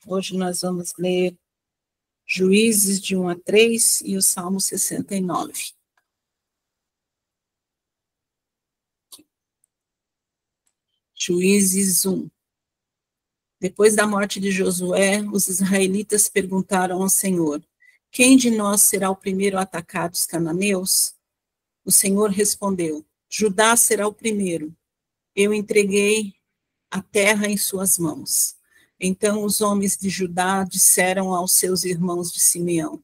Hoje nós vamos ler Juízes de 1 a 3 e o Salmo 69. Juízes 1. Depois da morte de Josué, os israelitas perguntaram ao Senhor: quem de nós será o primeiro a atacar os cananeus? O Senhor respondeu: Judá será o primeiro. Eu entreguei a terra em suas mãos. Então os homens de Judá disseram aos seus irmãos de Simeão: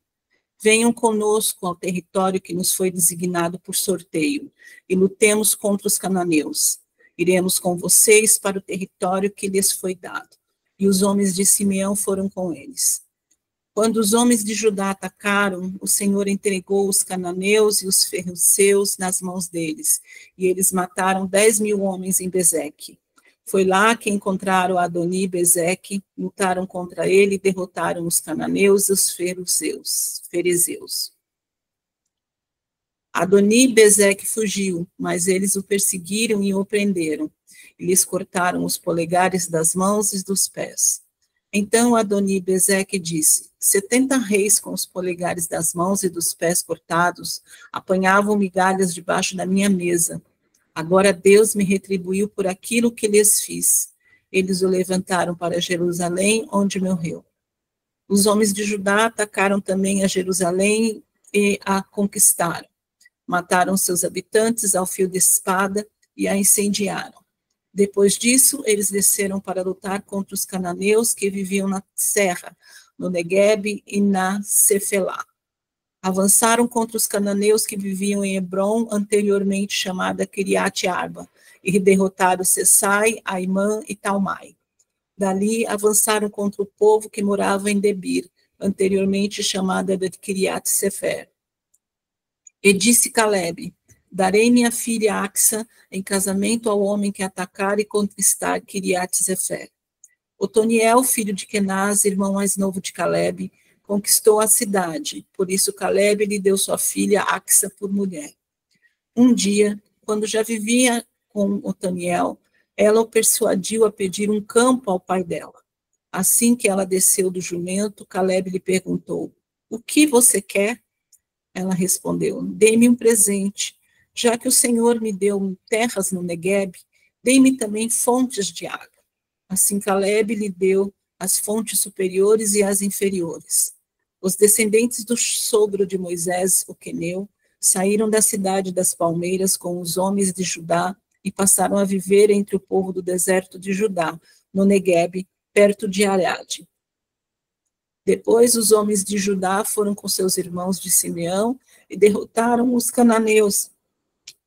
venham conosco ao território que nos foi designado por sorteio, e lutemos contra os cananeus. Iremos com vocês para o território que lhes foi dado. E os homens de Simeão foram com eles. Quando os homens de Judá atacaram, o Senhor entregou os cananeus e os ferruceus nas mãos deles, e eles mataram 10.000 homens em Bezeque. Foi lá que encontraram Adoni Bezeque, lutaram contra ele e derrotaram os cananeus e os fariseus. Adoni Bezeque fugiu, mas eles o perseguiram e o prenderam. E lhes cortaram os polegares das mãos e dos pés. Então Adoni Bezeque disse: 70 reis com os polegares das mãos e dos pés cortados apanhavam migalhas debaixo da minha mesa. Agora Deus me retribuiu por aquilo que lhes fiz. Eles o levantaram para Jerusalém, onde morreu. Os homens de Judá atacaram também a Jerusalém e a conquistaram. Mataram seus habitantes ao fio de espada e a incendiaram. Depois disso, eles desceram para lutar contra os cananeus que viviam na serra, no Neguebe e na Cefelá. Avançaram contra os cananeus que viviam em Hebron, anteriormente chamada Kiriat Arba, e derrotaram Sessai, Aimã e Talmai. Dali avançaram contra o povo que morava em Debir, anteriormente chamada de Kiriat Sefer. E disse Calebe: darei minha filha Axa em casamento ao homem que atacar e conquistar Kiriat Sefer. Otoniel, filho de Kenaz, irmão mais novo de Calebe, conquistou a cidade, por isso Calebe lhe deu sua filha Axa por mulher. Um dia, quando já vivia com Otoniel, ela o persuadiu a pedir um campo ao pai dela. Assim que ela desceu do jumento, Calebe lhe perguntou: o que você quer? Ela respondeu: dê-me um presente, já que o Senhor me deu terras no Neguebe, dê-me também fontes de água. Assim Calebe lhe deu as fontes superiores e as inferiores. Os descendentes do sogro de Moisés, o queneu, saíram da cidade das palmeiras com os homens de Judá e passaram a viver entre o povo do deserto de Judá, no Neguebe, perto de Arade. Depois os homens de Judá foram com seus irmãos de Simeão e derrotaram os cananeus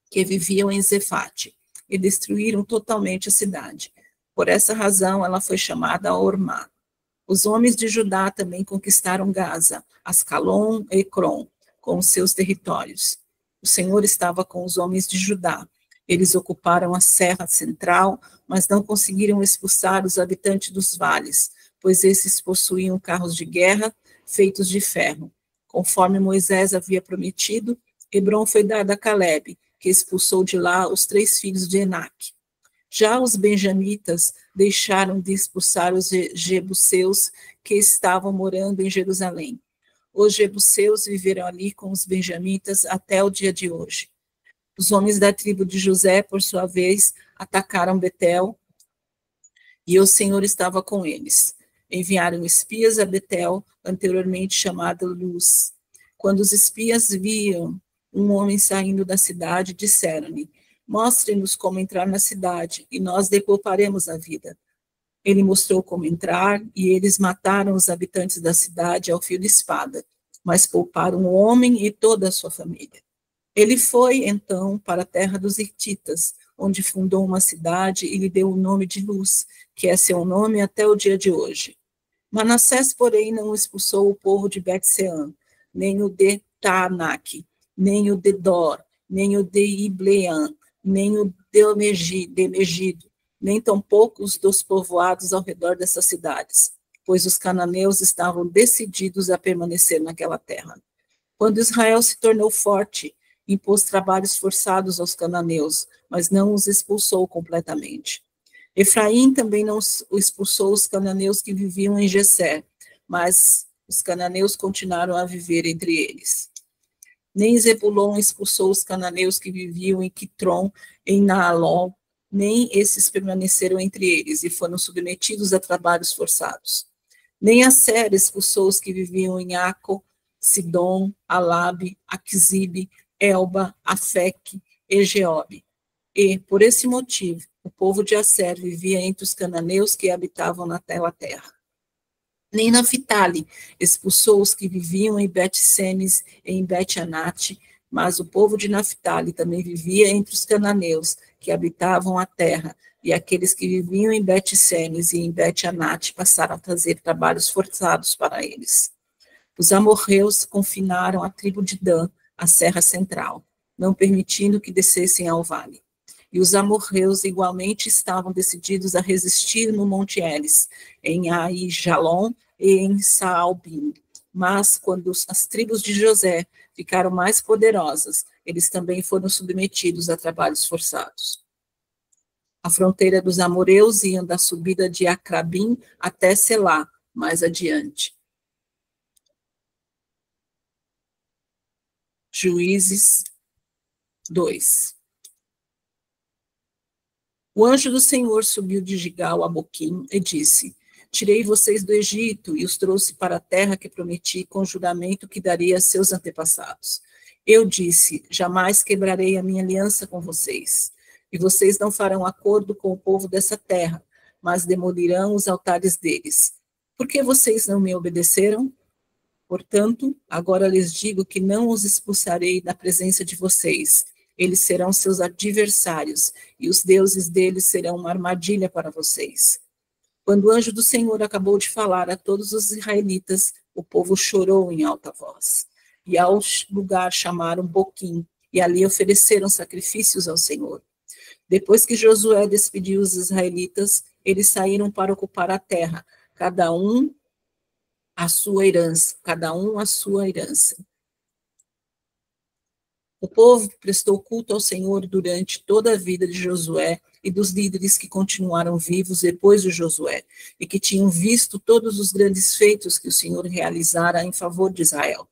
que viviam em Zefate e destruíram totalmente a cidade. Por essa razão ela foi chamada Ormá. Os homens de Judá também conquistaram Gaza, Ascalon e Ecrom, com os seus territórios. O Senhor estava com os homens de Judá. Eles ocuparam a serra central, mas não conseguiram expulsar os habitantes dos vales, pois esses possuíam carros de guerra feitos de ferro. Conforme Moisés havia prometido, Hebron foi dada a Calebe, que expulsou de lá os 3 filhos de Enaque. Já os benjamitas deixaram de expulsar os jebuseus que estavam morando em Jerusalém. Os jebuseus viveram ali com os benjamitas até o dia de hoje. Os homens da tribo de José, por sua vez, atacaram Betel, e o Senhor estava com eles. Enviaram espias a Betel, anteriormente chamada Luz. Quando os espias viam um homem saindo da cidade, disseram-lhe: mostre-nos como entrar na cidade, e nós lhe pouparemos a vida. Ele mostrou como entrar, e eles mataram os habitantes da cidade ao fio de espada, mas pouparam o homem e toda a sua família. Ele foi, então, para a terra dos Hititas, onde fundou uma cidade e lhe deu o nome de Luz, que é seu nome até o dia de hoje. Manassés, porém, não expulsou o povo de Bet-Sean, nem o de Taanaque, nem o de Dor, nem o de Ibleã, nem o de Megido, nem tampouco os dos povoados ao redor dessas cidades, pois os cananeus estavam decididos a permanecer naquela terra. Quando Israel se tornou forte, impôs trabalhos forçados aos cananeus, mas não os expulsou completamente. Efraim também não expulsou os cananeus que viviam em Geser, mas os cananeus continuaram a viver entre eles. Nem Zebulon expulsou os cananeus que viviam em Quitron, em Naalol, nem esses permaneceram entre eles e foram submetidos a trabalhos forçados. Nem Asser expulsou os que viviam em Aco, Sidom, Alabe, Aquisibe, Elba, Afec, Egeobe. E, por esse motivo, o povo de Asser vivia entre os cananeus que habitavam naquela terra. Nem Naphtali expulsou os que viviam em Bet-Semes e em Bet-Anate, mas o povo de Naphtali também vivia entre os cananeus que habitavam a terra, e aqueles que viviam em Bet-Semes e em Bet-Anate passaram a trazer trabalhos forçados para eles. Os amorreus confinaram a tribo de Dan à serra central, não permitindo que descessem ao vale. E os amorreus igualmente estavam decididos a resistir no Monte Elis, em Aijalon e em Saalbim. Mas, quando as tribos de José ficaram mais poderosas, eles também foram submetidos a trabalhos forçados. A fronteira dos amoreus ia da subida de Acrabim até Selá, mais adiante. Juízes 2. O anjo do Senhor subiu de Gigal a Boquim e disse: Tirei vocês do Egito e os trouxe para a terra que prometi com juramento que daria a seus antepassados. Eu disse: Jamais quebrarei a minha aliança com vocês. E vocês não farão acordo com o povo dessa terra, mas demolirão os altares deles. Por que vocês não me obedeceram? Portanto, agora lhes digo que não os expulsarei da presença de vocês. Eles serão seus adversários, e os deuses deles serão uma armadilha para vocês. Quando o anjo do Senhor acabou de falar a todos os israelitas, o povo chorou em alta voz. E ao lugar chamaram Boquim, e ali ofereceram sacrifícios ao Senhor. Depois que Josué despediu os israelitas, eles saíram para ocupar a terra, cada um a sua herança. O povo prestou culto ao Senhor durante toda a vida de Josué e dos líderes que continuaram vivos depois de Josué e que tinham visto todos os grandes feitos que o Senhor realizara em favor de Israel.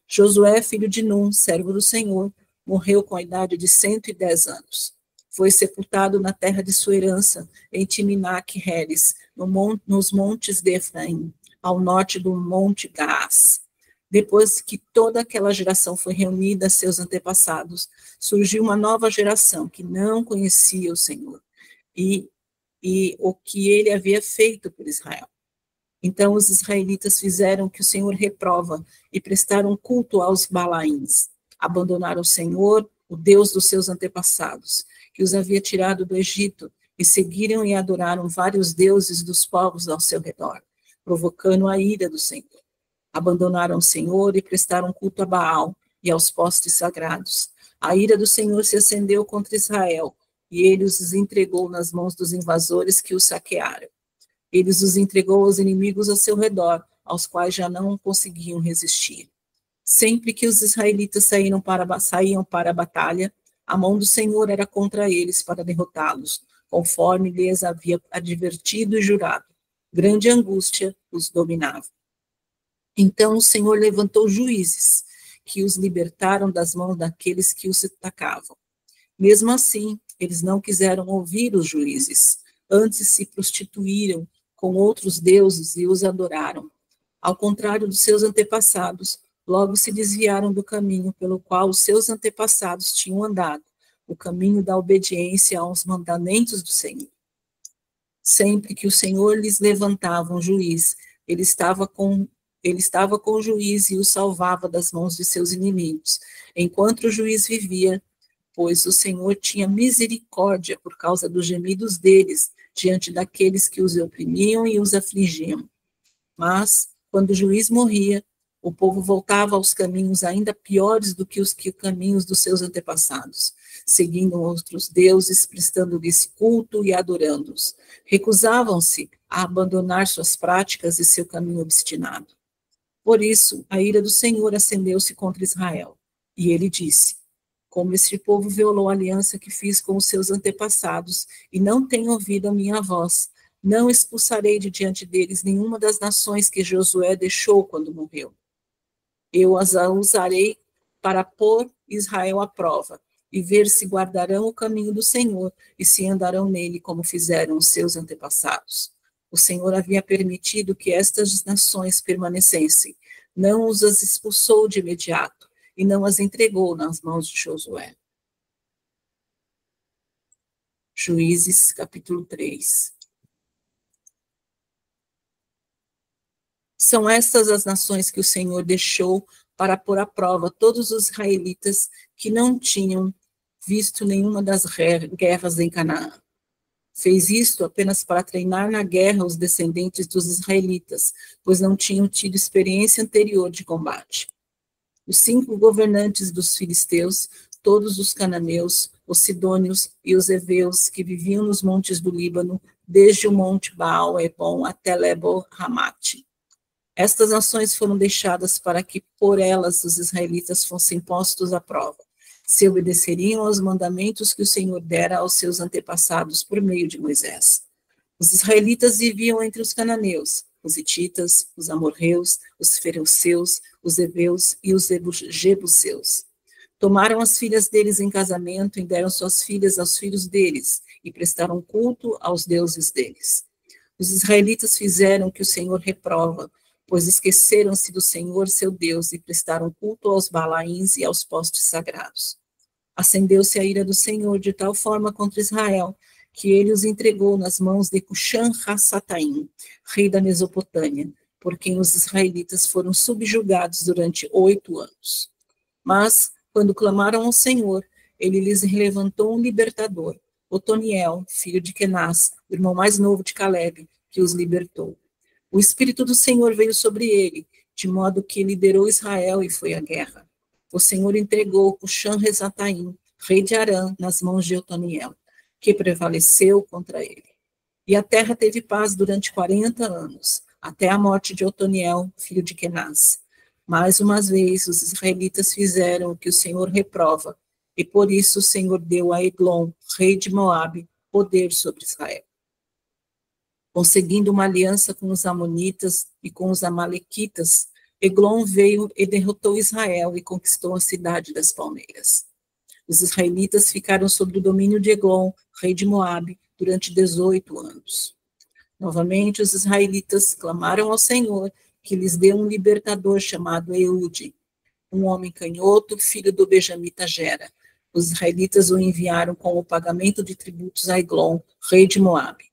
Josué, filho de Num, servo do Senhor, morreu com a idade de 110 anos. Foi sepultado na terra de sua herança, em Timnac-Heres, nos montes de Efraim, ao norte do Monte Gaás. Depois que toda aquela geração foi reunida a seus antepassados, surgiu uma nova geração que não conhecia o Senhor e o que ele havia feito por Israel. Então os israelitas fizeram o que o Senhor reprova e prestaram culto aos Balaíns. Abandonaram o Senhor, o Deus dos seus antepassados, que os havia tirado do Egito, e seguiram e adoraram vários deuses dos povos ao seu redor, provocando a ira do Senhor. Abandonaram o Senhor e prestaram culto a Baal e aos postes sagrados. A ira do Senhor se acendeu contra Israel, e ele os entregou nas mãos dos invasores que os saquearam. Ele os entregou aos inimigos ao seu redor, aos quais já não conseguiam resistir. Sempre que os israelitas saíam para a batalha, a mão do Senhor era contra eles para derrotá-los, conforme lhes havia advertido e jurado. Grande angústia os dominava. Então o Senhor levantou juízes, que os libertaram das mãos daqueles que os atacavam. Mesmo assim, eles não quiseram ouvir os juízes, antes se prostituíram com outros deuses e os adoraram. Ao contrário dos seus antepassados, logo se desviaram do caminho pelo qual os seus antepassados tinham andado, o caminho da obediência aos mandamentos do Senhor. Sempre que o Senhor lhes levantava um juiz, ele estava com o juiz e o salvava das mãos de seus inimigos, enquanto o juiz vivia, pois o Senhor tinha misericórdia por causa dos gemidos deles, diante daqueles que os oprimiam e os afligiam. Mas, quando o juiz morria, o povo voltava aos caminhos ainda piores do que os caminhos dos seus antepassados, seguindo outros deuses, prestando-lhes culto e adorando-os. Recusavam-se a abandonar suas práticas e seu caminho obstinado. Por isso, a ira do Senhor acendeu-se contra Israel. E ele disse: como este povo violou a aliança que fiz com os seus antepassados, e não tem ouvido a minha voz, não expulsarei de diante deles nenhuma das nações que Josué deixou quando morreu. Eu as usarei para pôr Israel à prova, e ver se guardarão o caminho do Senhor, e se andarão nele como fizeram os seus antepassados. O Senhor havia permitido que estas nações permanecessem, não os expulsou de imediato, e não as entregou nas mãos de Josué. Juízes, capítulo 3. São estas as nações que o Senhor deixou para pôr à prova todos os israelitas que não tinham visto nenhuma das guerras em Canaã. Fez isto apenas para treinar na guerra os descendentes dos israelitas, pois não tinham tido experiência anterior de combate. Os 5 governantes dos filisteus, todos os cananeus, os sidônios e os heveus que viviam nos montes do Líbano, desde o monte Baal-Hebon até Lebo-Hamate. Estas nações foram deixadas para que por elas os israelitas fossem postos à prova, se obedeceriam aos mandamentos que o Senhor dera aos seus antepassados por meio de Moisés. Os israelitas viviam entre os cananeus, os hititas, os amorreus, os fereuseus, os heveus e os jebuseus. Tomaram as filhas deles em casamento e deram suas filhas aos filhos deles, e prestaram culto aos deuses deles. Os israelitas fizeram o que o Senhor reprova, pois esqueceram-se do Senhor seu Deus e prestaram culto aos Balaíns e aos postes sagrados. Acendeu-se a ira do Senhor de tal forma contra Israel, que ele os entregou nas mãos de Cuxan-Rassataim, rei da Mesopotâmia, por quem os israelitas foram subjugados durante 8 anos. Mas, quando clamaram ao Senhor, ele lhes levantou um libertador, Otoniel, filho de Kenaz, o irmão mais novo de Caleb, que os libertou. O Espírito do Senhor veio sobre ele, de modo que liderou Israel e foi à guerra. O Senhor entregou Cuxan-Rassataim, rei de Arã, nas mãos de Otoniel, que prevaleceu contra ele. E a terra teve paz durante 40 anos, até a morte de Otoniel, filho de Kenaz. Mais uma vez, os israelitas fizeram o que o Senhor reprova, e por isso o Senhor deu a Eglon, rei de Moabe, poder sobre Israel. Conseguindo uma aliança com os amonitas e com os amalequitas, Eglon veio e derrotou Israel e conquistou a cidade das palmeiras. Os israelitas ficaram sob o domínio de Eglon, rei de Moabe, durante 18 anos. Novamente, os israelitas clamaram ao Senhor, que lhes deu um libertador chamado Eude, um homem canhoto, filho do benjamita Gera. Os israelitas o enviaram com o pagamento de tributos a Eglon, rei de Moabe.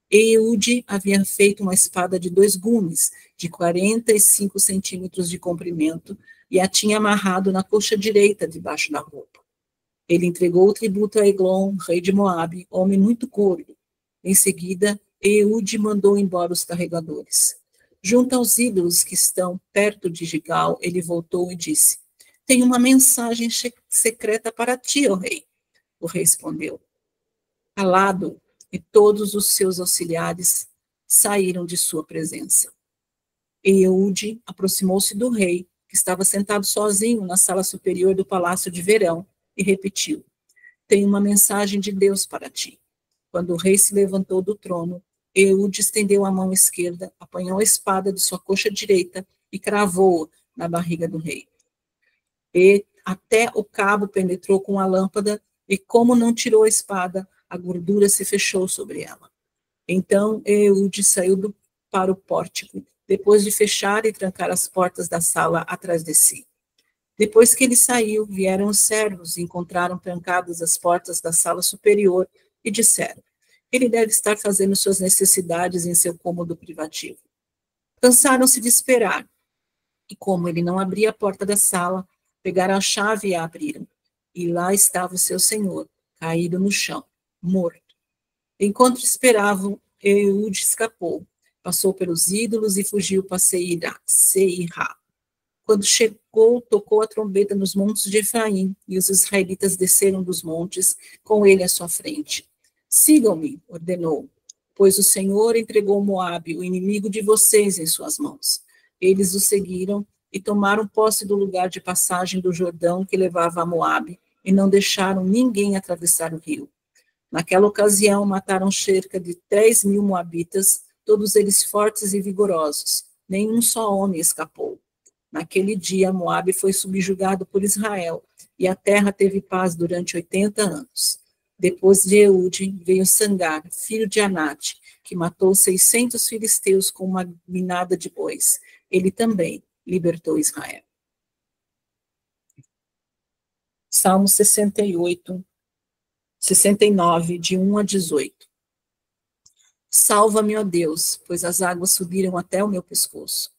Eude havia feito uma espada de 2 gumes, de 45 centímetros de comprimento, e a tinha amarrado na coxa direita, debaixo da roupa. Ele entregou o tributo a Eglon, rei de Moabe, homem muito gordo. Em seguida, Eude mandou embora os carregadores. Junto aos ídolos que estão perto de Gigal, ele voltou e disse: Tenho uma mensagem secreta para ti, ó rei. O rei respondeu: Calado, e todos os seus auxiliares saíram de sua presença. Eude aproximou-se do rei, que estava sentado sozinho na sala superior do palácio de verão, e repetiu: Tenho uma mensagem de Deus para ti. Quando o rei se levantou do trono, Eude estendeu a mão esquerda, apanhou a espada de sua coxa direita e cravou-a na barriga do rei. E até o cabo penetrou com a lâmpada, e como não tirou a espada, a gordura se fechou sobre ela. Então Eude saiu para o pórtico, depois de fechar e trancar as portas da sala atrás de si. Depois que ele saiu, vieram os servos e encontraram trancadas as portas da sala superior e disseram: Ele deve estar fazendo suas necessidades em seu cômodo privativo. Cansaram-se de esperar, e como ele não abria a porta da sala, pegaram a chave e a abriram. E lá estava o seu senhor, caído no chão, morto. Enquanto esperavam, Eude escapou, passou pelos ídolos e fugiu para Seirá. Quando chegou, tocou a trombeta nos montes de Efraim, e os israelitas desceram dos montes, com ele à sua frente. Sigam-me, ordenou, pois o Senhor entregou Moabe, o inimigo de vocês, em suas mãos. Eles o seguiram e tomaram posse do lugar de passagem do Jordão que levava a Moabe, e não deixaram ninguém atravessar o rio. Naquela ocasião, mataram cerca de 10.000 moabitas, todos eles fortes e vigorosos. Nenhum só homem escapou. Naquele dia, Moabe foi subjugado por Israel, e a terra teve paz durante 80 anos. Depois de Eude, veio Sangar, filho de Anate, que matou 600 filisteus com uma minada de bois. Ele também libertou Israel. Salmo 68, 69, de 1 a 18. Salva-me, ó Deus, pois as águas subiram até o meu pescoço.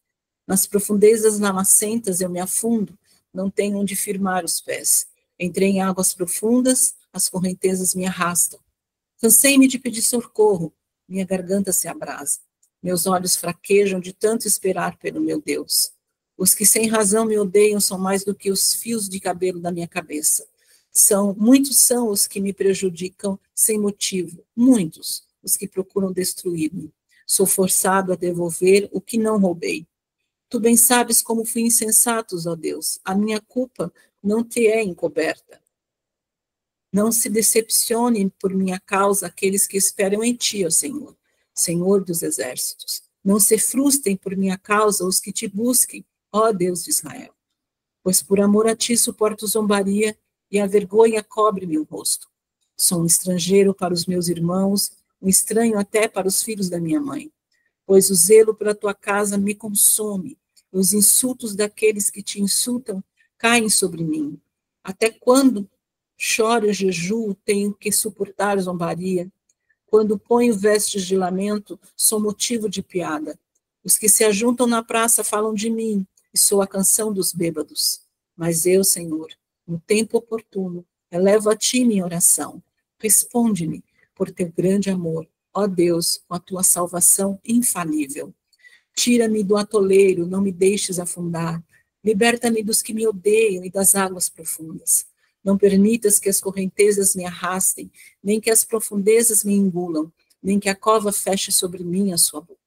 Nas profundezas lamacentas eu me afundo, não tenho onde firmar os pés. Entrei em águas profundas, as correntezas me arrastam. Cansei-me de pedir socorro, minha garganta se abrasa. Meus olhos fraquejam de tanto esperar pelo meu Deus. Os que sem razão me odeiam são mais do que os fios de cabelo da minha cabeça. Muitos são os que me prejudicam sem motivo, muitos os que procuram destruir-me. Sou forçado a devolver o que não roubei. Tu bem sabes como fui insensato, ó Deus. A minha culpa não te é encoberta. Não se decepcionem por minha causa aqueles que esperam em ti, ó Senhor, Senhor dos exércitos. Não se frustrem por minha causa os que te busquem, ó Deus de Israel. Pois por amor a ti suporto zombaria e a vergonha cobre-me o rosto. Sou um estrangeiro para os meus irmãos, um estranho até para os filhos da minha mãe. Pois o zelo pela tua casa me consome, os insultos daqueles que te insultam caem sobre mim. Até quando choro e jejuo, tenho que suportar zombaria. Quando ponho vestes de lamento, sou motivo de piada. Os que se ajuntam na praça falam de mim, e sou a canção dos bêbados. Mas eu, Senhor, no tempo oportuno, elevo a ti minha oração. Responde-me por teu grande amor, ó Deus, com a tua salvação infalível. Tira-me do atoleiro, não me deixes afundar. Liberta-me dos que me odeiam e das águas profundas. Não permitas que as correntezas me arrastem, nem que as profundezas me engulam, nem que a cova feche sobre mim a sua boca.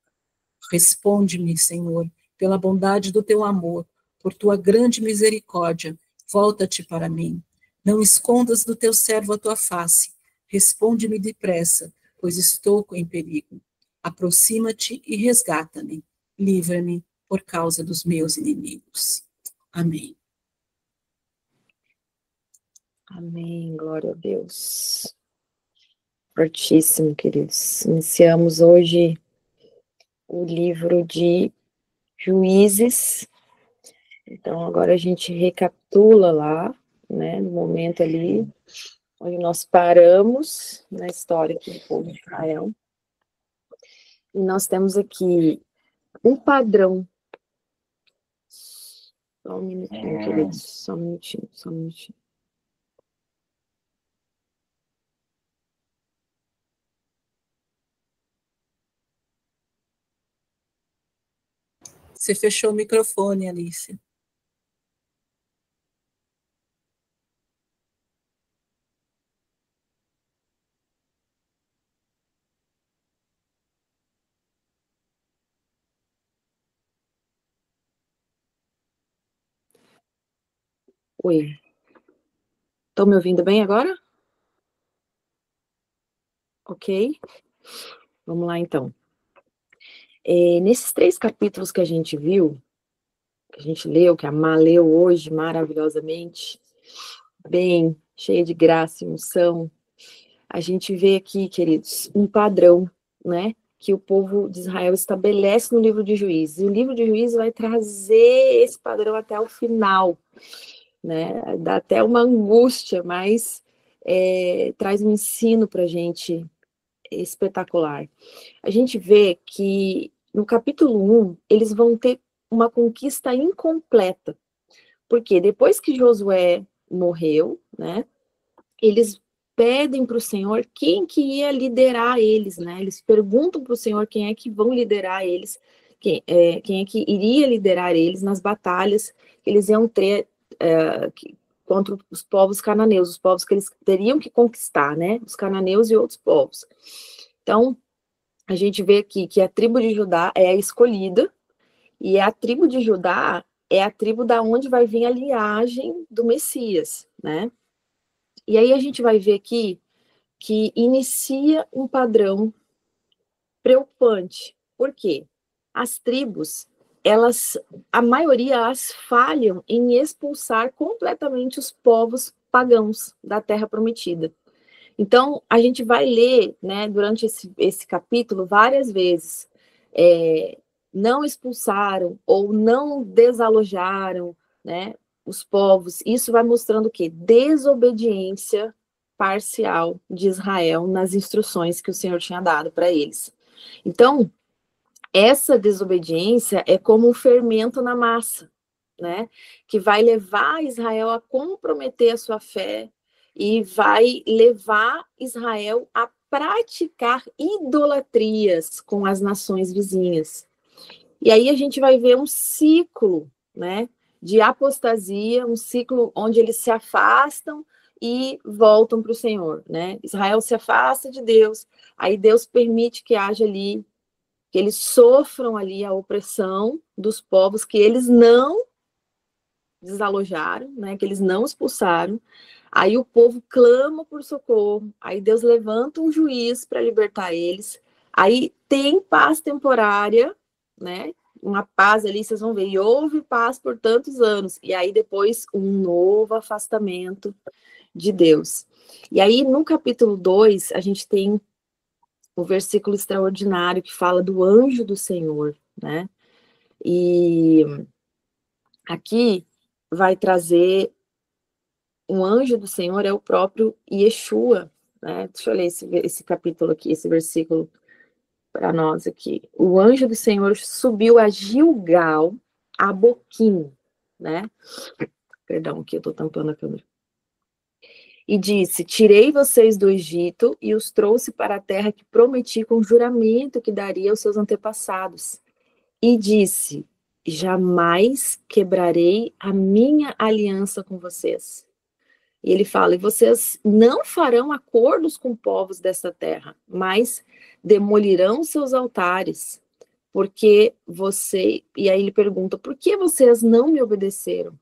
Responde-me, Senhor, pela bondade do teu amor, por tua grande misericórdia, volta-te para mim. Não escondas do teu servo a tua face. Responde-me depressa, pois estou em perigo. Aproxima-te e resgata-me. Livra-me por causa dos meus inimigos. Amém. Amém, glória a Deus. Fortíssimo, queridos. Iniciamos hoje o livro de Juízes. Então, agora a gente recapitula lá, né, no momento ali, onde nós paramos na história aqui do povo de Israel. E nós temos aqui um padrão. Só um minutinho, queridos, só um minutinho, só um minutinho. Você fechou o microfone, Alice. Oi. Estão me ouvindo bem agora? Ok? Vamos lá, então. Nesses 3 capítulos que a gente viu, que a gente leu, que a Má leu hoje maravilhosamente, bem, cheia de graça e unção, a gente vê aqui, queridos, um padrão, né, que o povo de Israel estabelece no livro de Juízes. E o livro de Juízes vai trazer esse padrão até o final, né, dá até uma angústia, mas traz um ensino para a gente espetacular. A gente vê que no capítulo 1, eles vão ter uma conquista incompleta, porque depois que Josué morreu, né, eles pedem para o Senhor quem que ia liderar eles, né, eles perguntam para o Senhor quem é que vão liderar eles, quem é que iria liderar eles nas batalhas que eles iam ter contra os povos cananeus, os povos que eles teriam que conquistar, né, os cananeus e outros povos. Então, a gente vê aqui que a tribo de Judá é a escolhida, e a tribo de Judá é a tribo da onde vai vir a linhagem do Messias, né? E aí a gente vai ver aqui que inicia um padrão preocupante. Por quê? As tribos, a maioria, as falham em expulsar completamente os povos pagãos da Terra Prometida. Então, a gente vai ler, né, durante esse capítulo, várias vezes, não expulsaram ou não desalojaram, né, os povos. Isso vai mostrando o quê? Desobediência parcial de Israel nas instruções que o Senhor tinha dado para eles. Então, essa desobediência é como um fermento na massa, né? Que vai levar Israel a comprometer a sua fé e vai levar Israel a praticar idolatrias com as nações vizinhas. E aí a gente vai ver um ciclo, né, de apostasia, um ciclo onde eles se afastam e voltam para o Senhor, né? Israel se afasta de Deus, aí Deus permite que haja ali, que eles sofram ali a opressão dos povos que eles não desalojaram, né, que eles não expulsaram. Aí o povo clama por socorro, aí Deus levanta um juiz para libertar eles. Aí tem paz temporária, né? Uma paz ali, vocês vão ver, e houve paz por tantos anos. E aí depois um novo afastamento de Deus. E aí no capítulo 2, a gente tem o versículo extraordinário que fala do anjo do Senhor, né? E aqui vai trazer um anjo do Senhor, é o próprio Yeshua, né? Deixa eu ler esse capítulo aqui, esse versículo para nós aqui. O anjo do Senhor subiu a Gilgal, a Boquim, né? Perdão, aqui eu estou tampando a câmera. E disse: tirei vocês do Egito e os trouxe para a terra que prometi com juramento que daria aos seus antepassados. E disse: jamais quebrarei a minha aliança com vocês. E ele fala: e vocês não farão acordos com povos dessa terra, mas demolirão seus altares, porque você... E aí ele pergunta: por que vocês não me obedeceram?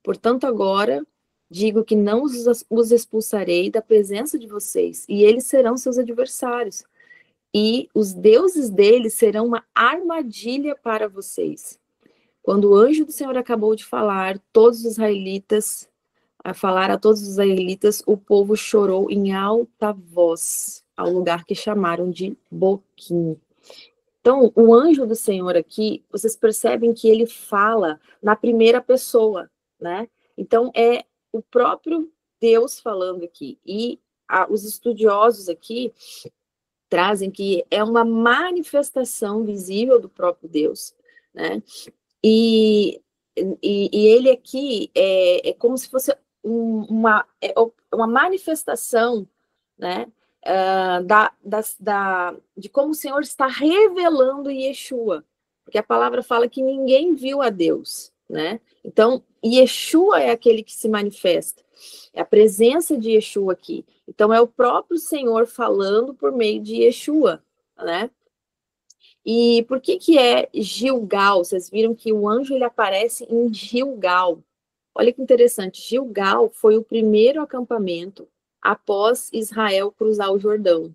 Portanto, agora digo que não os expulsarei da presença de vocês, e eles serão seus adversários. E os deuses deles serão uma armadilha para vocês. Quando o anjo do Senhor acabou de falar, todos os israelitas, a falar a todos os israelitas, o povo chorou em alta voz, ao lugar que chamaram de Boquim. Então, o anjo do Senhor aqui, vocês percebem que ele fala na primeira pessoa, né? Então, é o próprio Deus falando aqui. E os estudiosos aqui trazem que é uma manifestação visível do próprio Deus, né? E ele aqui é como se fosse uma manifestação, né? De como o Senhor está revelando Yeshua, porque a palavra fala que ninguém viu a Deus, né? Então, Yeshua é aquele que se manifesta, é a presença de Yeshua aqui. Então, é o próprio Senhor falando por meio de Yeshua, né? E por que é Gilgal? Vocês viram que o anjo ele aparece em Gilgal. Olha que interessante, Gilgal foi o primeiro acampamento após Israel cruzar o Jordão,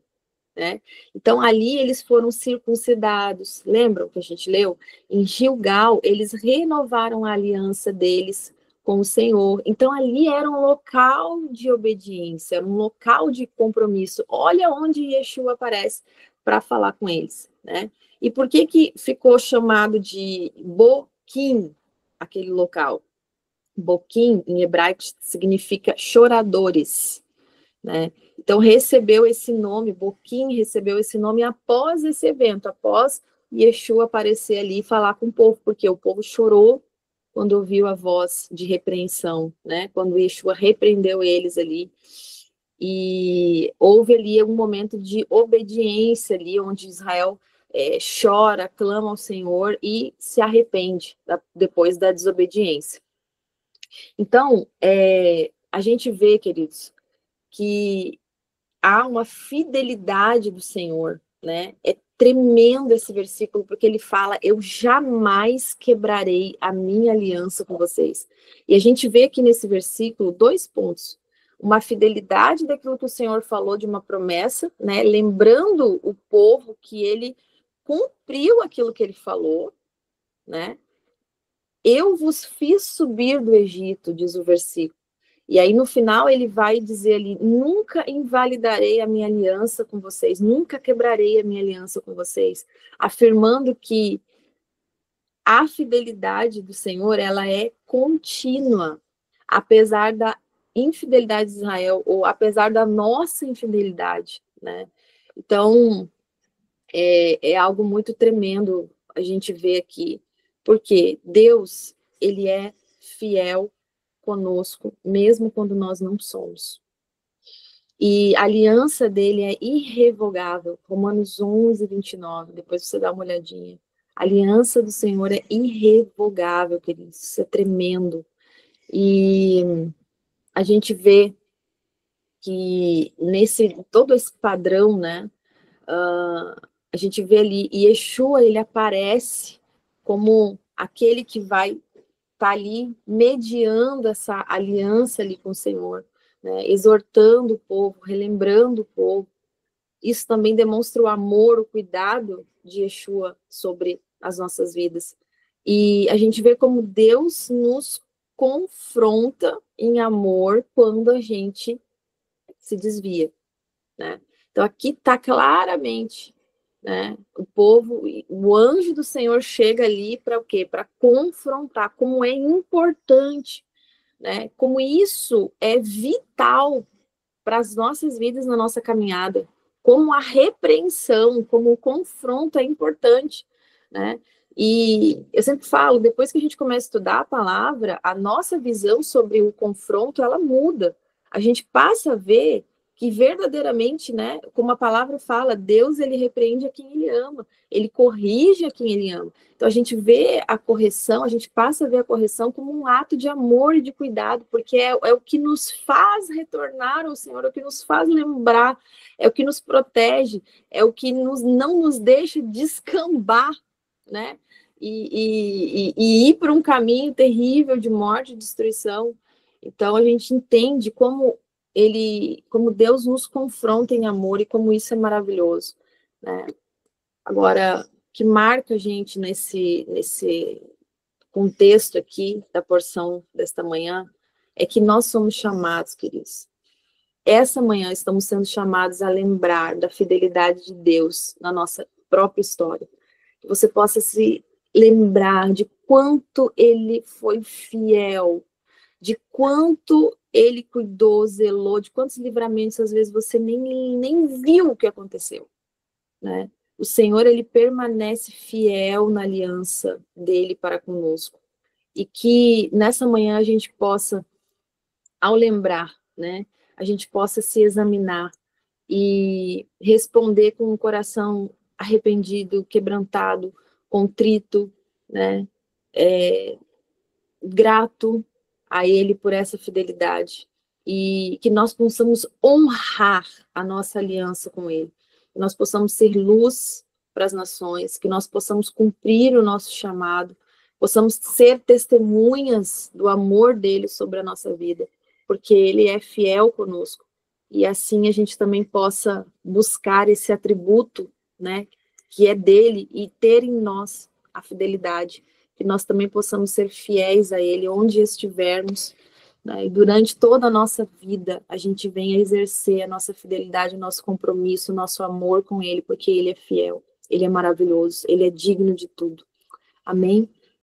né? Então, ali eles foram circuncidados. Lembram que a gente leu? Em Gilgal, eles renovaram a aliança deles com o Senhor. Então, ali era um local de obediência, era um local de compromisso. Olha onde Yeshua aparece para falar com eles, né? E por que ficou chamado de Boquim, aquele local? Boquim, em hebraico, significa choradores, né? Então, recebeu esse nome, Boquim recebeu esse nome após esse evento, após Yeshua aparecer ali e falar com o povo, porque o povo chorou quando ouviu a voz de repreensão, né? Quando Yeshua repreendeu eles ali. E houve ali um momento de obediência ali, onde Israel chora, clama ao Senhor e se arrepende depois da desobediência. Então, a gente vê, queridos, que há uma fidelidade do Senhor, né? É tremendo esse versículo, porque ele fala: eu jamais quebrarei a minha aliança com vocês. E a gente vê aqui nesse versículo 2 pontos. uma fidelidade daquilo que o Senhor falou de uma promessa, né? Lembrando o povo que ele cumpriu aquilo que ele falou, né? Eu vos fiz subir do Egito, diz o versículo. E aí no final ele vai dizer ali, nunca invalidarei a minha aliança com vocês, nunca quebrarei a minha aliança com vocês, afirmando que a fidelidade do Senhor, ela é contínua, apesar da infidelidade de Israel, ou apesar da nossa infidelidade, né? Então, é algo muito tremendo a gente ver aqui, porque Deus, ele é fiel conosco, mesmo quando nós não somos. E a aliança dele é irrevogável, Romanos 11, 29, depois você dá uma olhadinha. A aliança do Senhor é irrevogável, queridos, isso é tremendo. E a gente vê que todo esse padrão, né, a gente vê ali, e Yeshua, ele aparece como aquele que vai estar ali mediando essa aliança ali com o Senhor, né, exortando o povo, relembrando o povo. Isso também demonstra o amor, o cuidado de Yeshua sobre as nossas vidas. E a gente vê como Deus nos confronta em amor quando a gente se desvia, né? Então aqui está claramente, né? O povo, o anjo do Senhor chega ali para o quê? Para confrontar como é importante, né? Como isso é vital para as nossas vidas na nossa caminhada, como a repreensão, como o confronto é importante, né? E eu sempre falo, depois que a gente começa a estudar a palavra, a nossa visão sobre o confronto, ela muda. A gente passa a ver que verdadeiramente, né, como a palavra fala, Deus, ele repreende a quem ele ama, ele corrige a quem ele ama. Então a gente vê a correção, a gente passa a ver a correção como um ato de amor e de cuidado, porque é o que nos faz retornar ao Senhor, é o que nos faz lembrar, é o que nos protege, é o que não nos deixa descambar, né? E ir para um caminho terrível de morte e destruição. Então a gente entende como Deus nos confronta em amor e como isso é maravilhoso, né? Agora, o que marca a gente nesse contexto aqui da porção desta manhã é que nós somos chamados, queridos. Essa manhã estamos sendo chamados a lembrar da fidelidade de Deus na nossa própria história. Que você possa se lembrar de quanto ele foi fiel, de quanto ele cuidou, zelou, de quantos livramentos às vezes você nem viu o que aconteceu, né? O Senhor, ele permanece fiel na aliança dele para conosco. E que nessa manhã a gente possa, ao lembrar, né, a gente possa se examinar e responder com um coração arrependido, quebrantado, contrito, né, grato a ele por essa fidelidade, e que nós possamos honrar a nossa aliança com ele, que nós possamos ser luz para as nações, que nós possamos cumprir o nosso chamado, possamos ser testemunhas do amor dele sobre a nossa vida, porque ele é fiel conosco, e assim a gente também possa buscar esse atributo, né, que é dele, e ter em nós a fidelidade, que nós também possamos ser fiéis a ele onde estivermos, né? E durante toda a nossa vida a gente venha exercer a nossa fidelidade, o nosso compromisso, o nosso amor com ele, porque ele é fiel, ele é maravilhoso, ele é digno de tudo. Amém?